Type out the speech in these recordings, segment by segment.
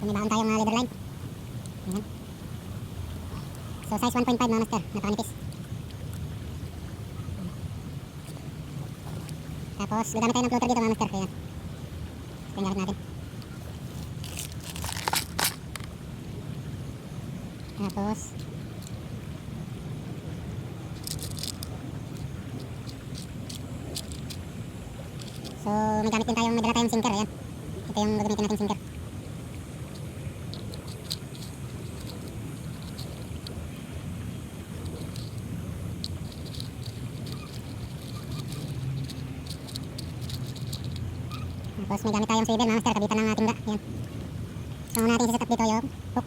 So may baon tayong leather line. Ayan. So size 1.5 mga master, napakanipis. Tapos gagamit tayo ng floater dito mga master. Ayan. So yung gamit natin. Tapos so may gamit din tayong, may dala tayong sinker. Ayan. Ito yung gagamitin natin sinker. Tapos may gamit tayong swivel mga master, kabitan ng tingga. Ayan. So una natin siset up dito yung hook.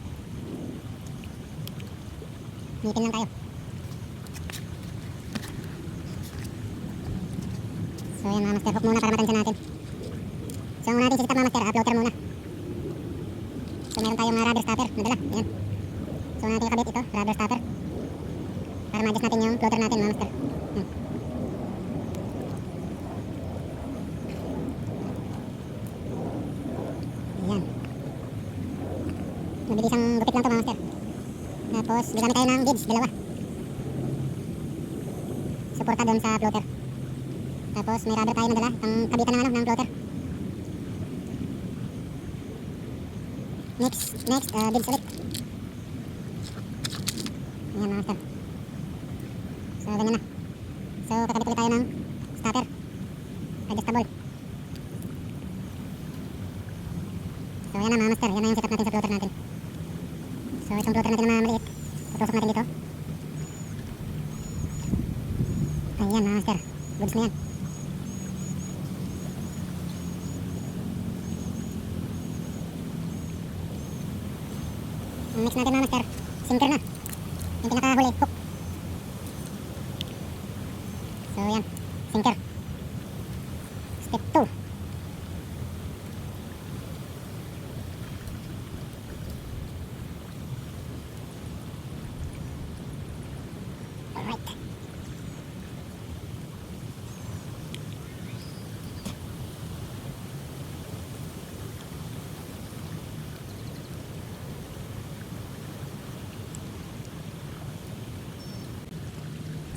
Ngipin lang tayo. So yan mga master, hook muna para matansya natin. So ang una natin siset up mga master, floater muna. So meron tayong rubber stopper na dala. Ayan. So una natin ikabit ito, rubber stopper, para ma-adjust natin yung floater natin mga master. Ayan. Ayan. Mabilisang gupit lang to mga master. Tapos gagamit tayo ng beads, dalawa. Suporta doon sa floater. Tapos may rubber tayo na dala, pang kabitan ng ng floater. Next, beads ulit. Ayan mga master. So ganyan na. So kakabit ulit tayo ng stopper, adjustable. So yan na mga master, yan na yung setup natin sa floater natin. So itong floater natin na maliit, tutusok natin dito. Ayan mga master, goods na yan. Ang next natin mga master, sinker na. Yung pinakahuli, hook. So yan, sinker. Step 2. Alright.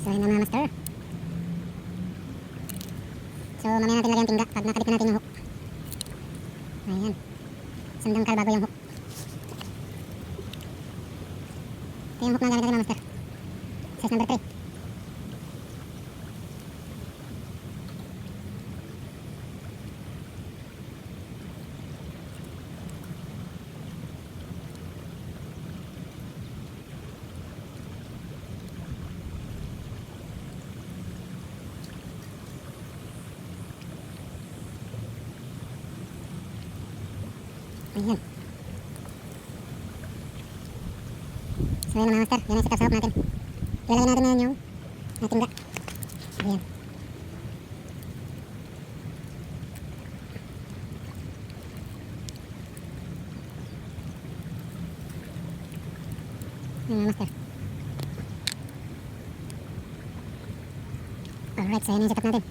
So yun na mga master. So mamaya natin lagyan yung tingga pag nakabit na natin yung hook. Ayan. Isang dangkal bago yung hook. Ito yung hook na gamit natin mga master. Size number 3. Ayan. So yun mga master, yan ang setup sa hook natin. Ilalagay natin ngayon yung tingga. Ayan. Ayan mga master. Alright, so yan yung setup natin.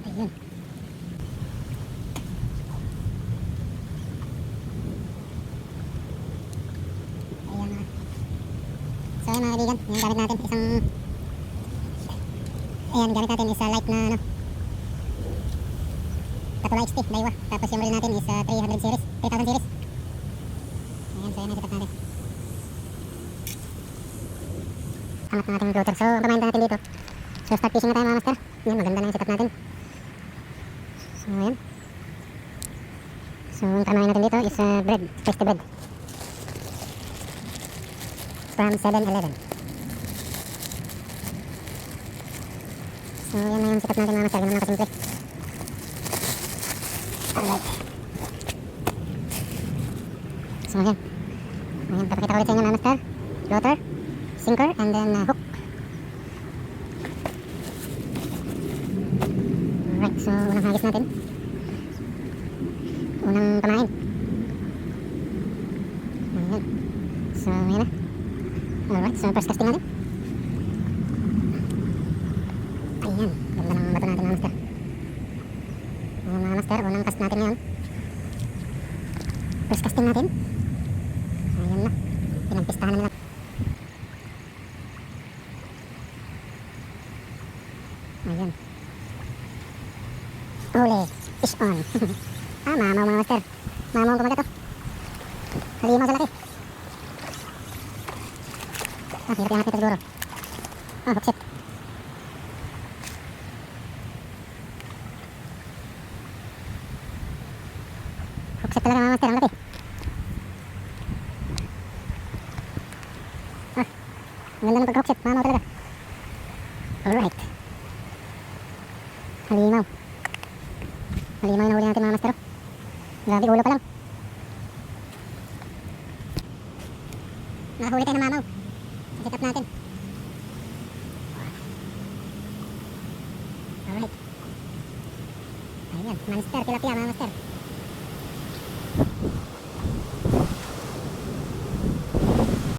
Ayan. So ayan mga kaibigan, yung gamit natin isang, ayan gamit natin is light na ano, Tatula XT, Daiwa. Tapos yung reel natin is 300 series, 3000 series. Ayan, so ayan ang setup natin. Angat na natin yung floater, so ang pamahin natin dito. So start fishing na tayo mga master. Ayan, maganda na yung setup natin. So ayan. So ang pamahin natin dito is bread, tasty bread from 7-Eleven. So yan na yung setup natin mga master, ganun lang kasimple. Alright. So ayan. Ayan, papakita ko ulit sa inyo mga master. Floater, sinker, and then hook. Alright, so unang hagis natin. Unang pamain. Ayan. So ayan na. Alright, so first casting natin. Ayan, ganda ng bato natin mga master. master. Unang cast natin ngayon. First casting natin. Ayun na. Pinagpistahan na nila. Ayun. Uli. Fish on. Mamaw mga master. Mamaw ang kumagat oh. Halimaw sa laki. Hirap yung nito siguro. Hookset. Hookset talaga mga master. Ang laki. Ang ganda ng pag-hookset. Mamaw talaga. Alright. Halimaw. Halimaw yung nahuli natin mga master. Grabe, ulo pa lang. Nakahuli tayo ng mamaw. Set up natin. Alright. Ayan, monster, tilapia mga master.